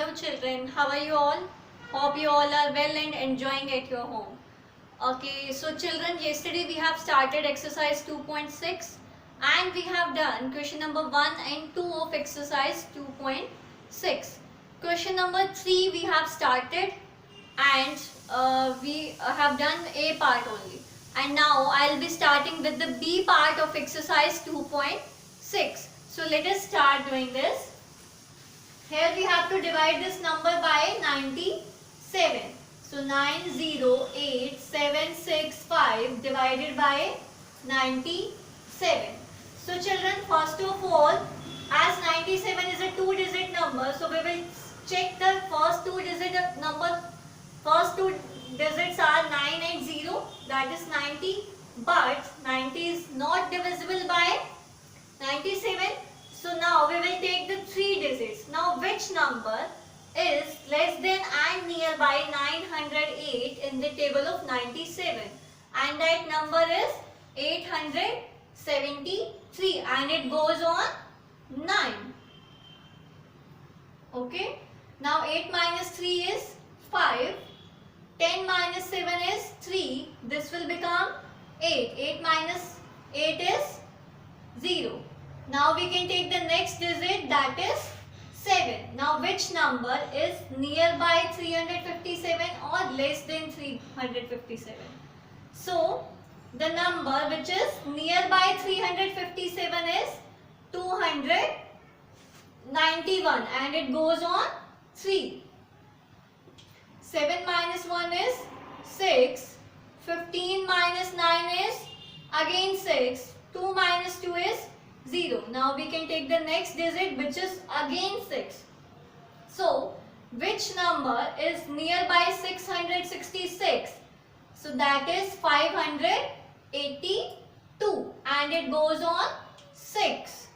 Hello children, how are you all? Hope you all are well and enjoying at your home. Okay, so children, yesterday we have started exercise 2.6 and we have done question number 1 and 2 of exercise 2.6. Question number 3 we have started and we have done A part only. And now I will be starting with the B part of exercise 2.6. So let us start doing this. Here we have to divide this number by 97. So 908765 divided by 97. So children, first of all, as 97 is a two-digit number, so we will check the first two digit number. First two digits are 9 and 0, that is 90. But 90 is not divisible by 97. So now we will take the three digits. Now which number is less than and nearby 908 in the table of 97? And that number is 873 and it goes on 9. Okay. Now 8 minus 3 is 5. 10 minus 7 is 3. This will become 8. 8 minus 8 is 0. Now we can take the next digit, that is 7. Now which number is nearby 357 or less than 357? So the number which is nearby 357 is 291 and it goes on 3. 7 minus 1 is 6. 15 minus 9 is again 6. 2 minus 2 is 0. Now we can take the next digit which is again 6. So which number is nearby 666? So that is 582 and it goes on 6.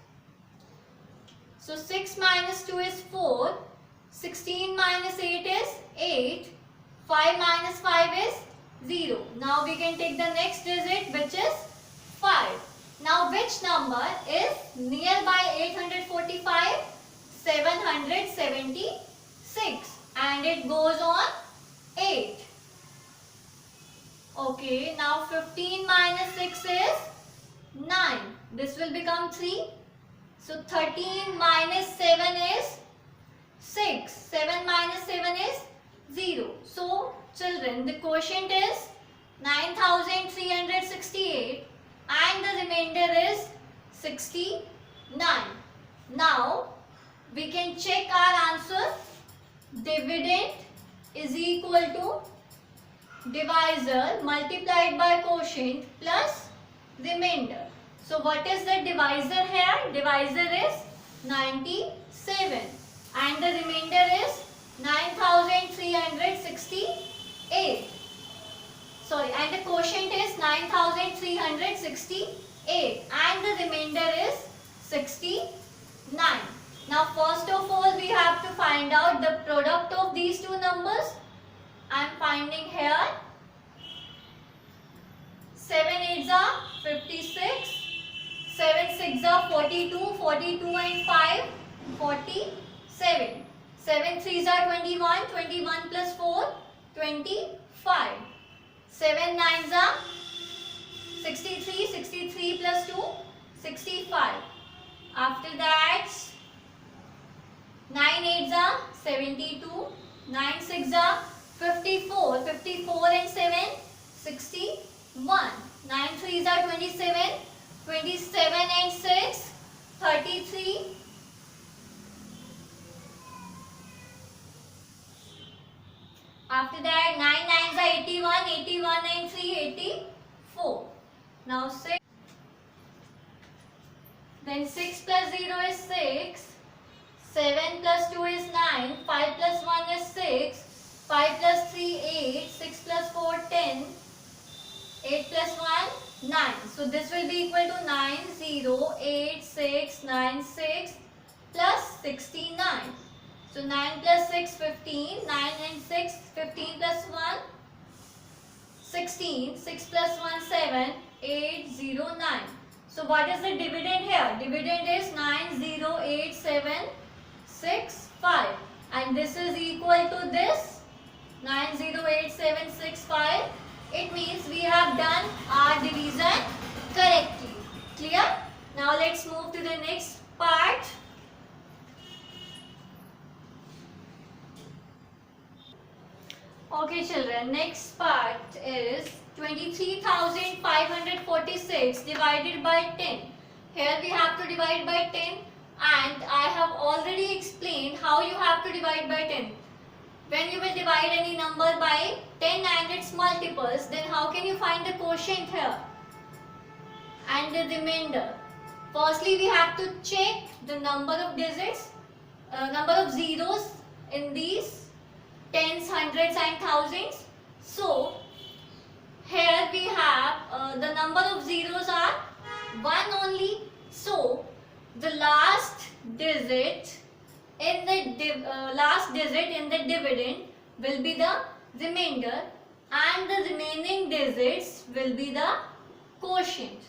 So 6 minus 2 is 4. 16 minus 8 is 8. 5 minus 5 is 0. Now we can take the next digit which is 5. Now which number is nearby 845? 776 and it goes on 8. Okay, now 15 minus 6 is 9. This will become 3. So 13 minus 7 is 6. 7 minus 7 is 0. So children, the quotient is 9368. And the remainder is 69. Now we can check our answer. Dividend is equal to divisor multiplied by quotient plus remainder. So what is the divisor here? Divisor is 97 and the remainder is 9368. Sorry, and the quotient is 9368 and the remainder is 69. Now first of all we have to find out the product of these two numbers. I am finding here 7 8s are 56, 7 6s are 42, 42 and 5 47, 7 3s are 21, 21 plus 4 25. 7 9s are 63, 63 plus 2 65. After that 9 8s are 72, 9 6s are 54, 54 and 7 61. 9 3s are 27, 27 and 6 33. After that 9 9s are 81, 81 and 3 84. Now 6. Then 6 plus 0 is 6. 7 plus 2 is 9. 5 plus 1 is 6. 5 plus 3 8. 6 plus 4 10. 8 plus 1 9. So this will be equal to 908696 plus 69. So 9 plus 6 15, 9 and 6 15 plus 1 16, 6 plus 1 7, 809. So what is the dividend here? Dividend is 90876 5 and and this is equal to this 908765. It means we have done our division correctly. Clear? Now let's move to the next part. Okay children, next part is 23,546 divided by 10. Here we have to divide by 10, and I have already explained how you have to divide by 10. When you will divide any number by 10 and its multiples, then how can you find the quotient here and the remainder? Firstly, we have to check the number of digits, number of zeros in these tens, hundreds and thousands. So, here we have the number of zeros are 1 only. So, the last digit in the dividend will be the remainder, and the remaining digits will be the quotient.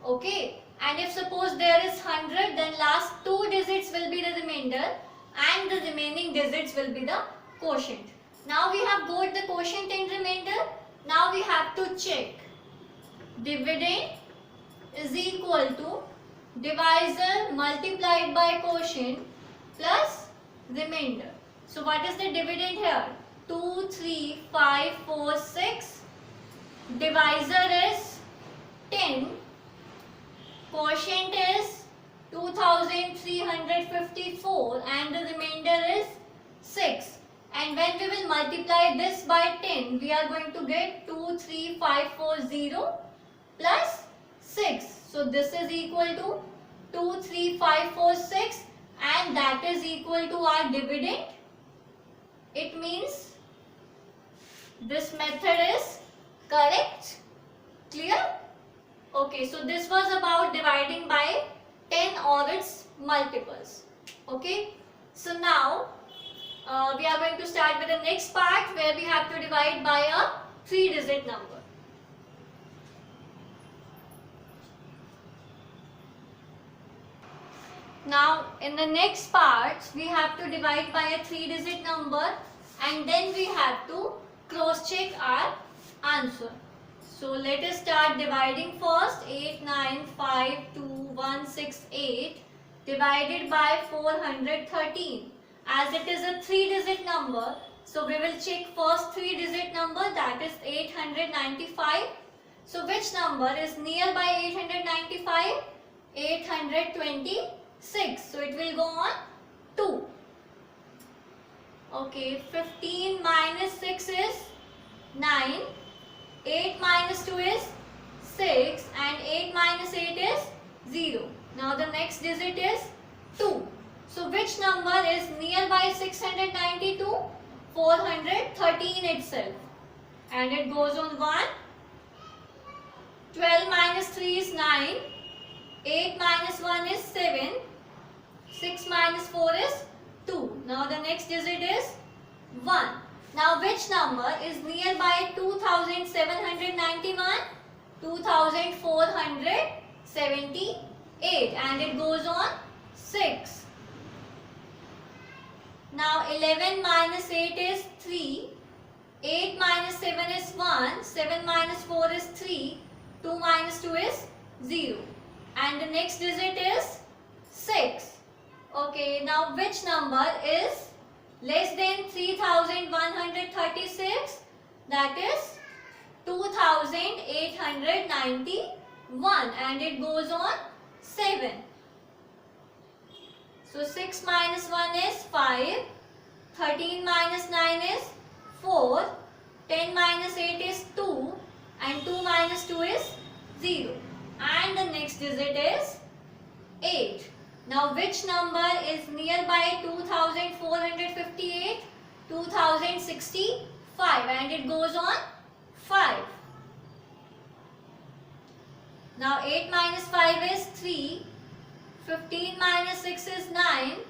Okay, and if suppose there is 100, then last two digits will be the remainder and the remaining digits will be the quotient. Now we have got the quotient and remainder. Now we have to check. Dividend is equal to divisor multiplied by quotient plus remainder. So what is the dividend here? 2, 3, 5, 4, 6. Divisor is 10. Quotient is 2354 and the remainder is 6. And when we will multiply this by 10, we are going to get 23540 plus 6. So this is equal to 23546, and that is equal to our dividend. It means this method is correct. Clear? Okay, so this was about dividing by 10 or its multiples. Okay, so now we are going to start with the next part where we have to divide by a 3-digit number. Now in the next part we have to divide by a 3-digit number, and then we have to cross check our answer. So let us start dividing first. 89521168 divided by 413. As it is a 3-digit number, so we will check first 3-digit number, that is 895. So which number is nearby 895? 826. So it will go on 2. Okay, 15 minus 6 is 9. 8 minus 2 is 6, and 8 minus 8 is 0. Now the next digit is 2. So which number is nearby 692? 413 itself. And it goes on 1. 12 minus 3 is 9. 8 minus 1 is 7. 6 minus 4 is 2. Now the next digit is 1. Now which number is nearby 2791? 2478, and it goes on 6. Now 11 minus 8 is 3. 8 minus 7 is 1. 7 minus 4 is 3. 2 minus 2 is 0. And the next digit is 6. Okay, now which number is less than 3136? That is 2891, and it goes on 7. So 6 minus 1 is 5. 13 minus 9 is 4. 10 minus 8 is 2. And 2 minus 2 is 0. And the next digit is 8. Now which number is nearby 2458? 2065, and it goes on 5. Now 8 minus 5 is 3. 15 minus 6 is 9.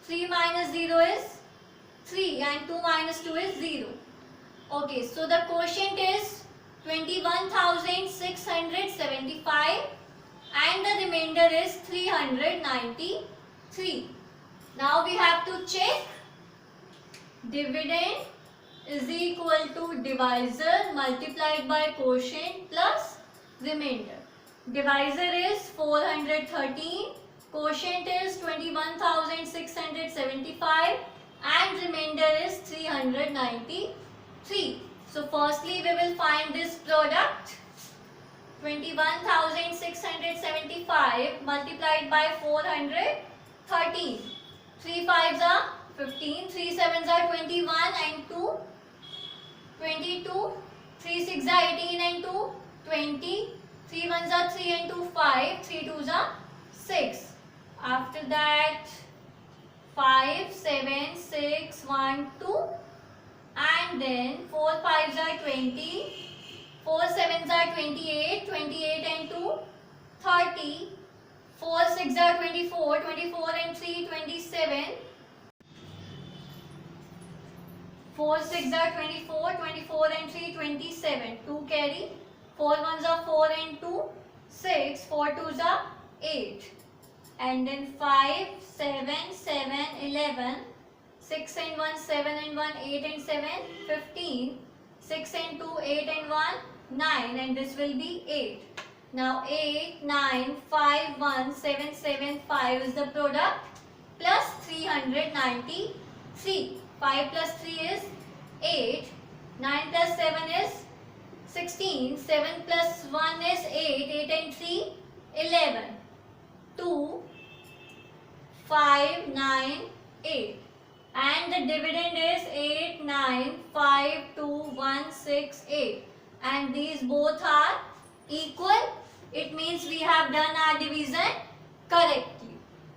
3 minus 0 is 3, and 2 minus 2 is 0. Okay, so the quotient is 21,675 and the remainder is 393. Now we have to check Dividend is equal to divisor multiplied by quotient plus remainder. Divisor is 413, quotient is 21,675 and remainder is 393. So firstly we will find this product. 21,675 multiplied by 413. 3 5s are 15, 3 7s are 21 and 2 22, 3 6s are 18 and 2 20, 3 1s are 3 and 2 5, 3 2s are 6. After that 5 7 6 1 2 and then 4 5s are 20, 4 7s are 28, 28 and 2 30, 4 6 are 24, 24 and 3 27, 4 6 are 24, 24 and 3 27, 2 carry, 4 1s are 4 and 2 6, 4 2s are 8 and then 5 7 7 11, 6 and 1 7 and 1 8 and 7 15, 6 and 2 8 and 1 9 and this will be 8. Now 8 9 5 1 7 7 5 is the product plus 393. 5 plus 3 is 8, 9 plus 7 is 16, 7 plus 1 is 8, 8 and 3 11, 2 5 9 8 and the dividend is 8 9 5 2 1 6 8 and these both are equal. It means we have done our division correctly.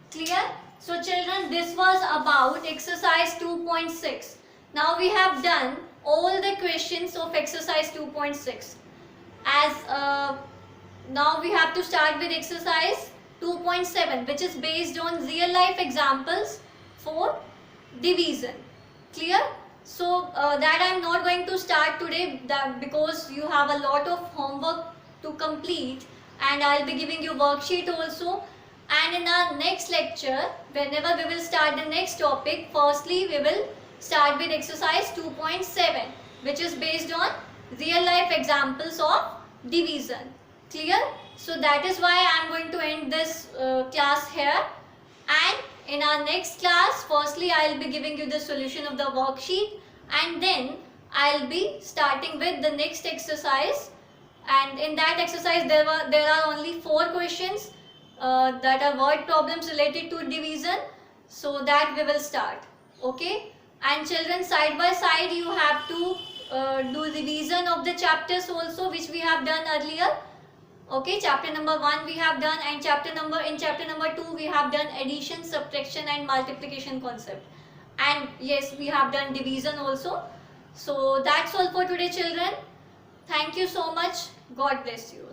Clear? So children, this was about exercise 2.6. Now we have done all the questions of exercise 2.6. As now we have to start with exercise 2.7, which is based on real life examples for division. Clear? So that I am not going to start today because you have a lot of homework to complete and I will be giving you worksheet also. And in our next lecture, whenever we will start the next topic, firstly we will start with exercise 2.7, which is based on real life examples of division. Clear? So that is why I am going to end this class here. And in our next class, firstly I will be giving you the solution of the worksheet and then I will be starting with the next exercise. And in that exercise there are only 4 questions that are word problems related to division. So that we will start. Okay? And children, side by side you have to do revision of the chapters also, which we have done earlier. Okay, chapter number 1 we have done and in chapter number 2 we have done addition, subtraction and multiplication concept. And yes, we have done division also. So that's all for today children. Thank you so much. God bless you.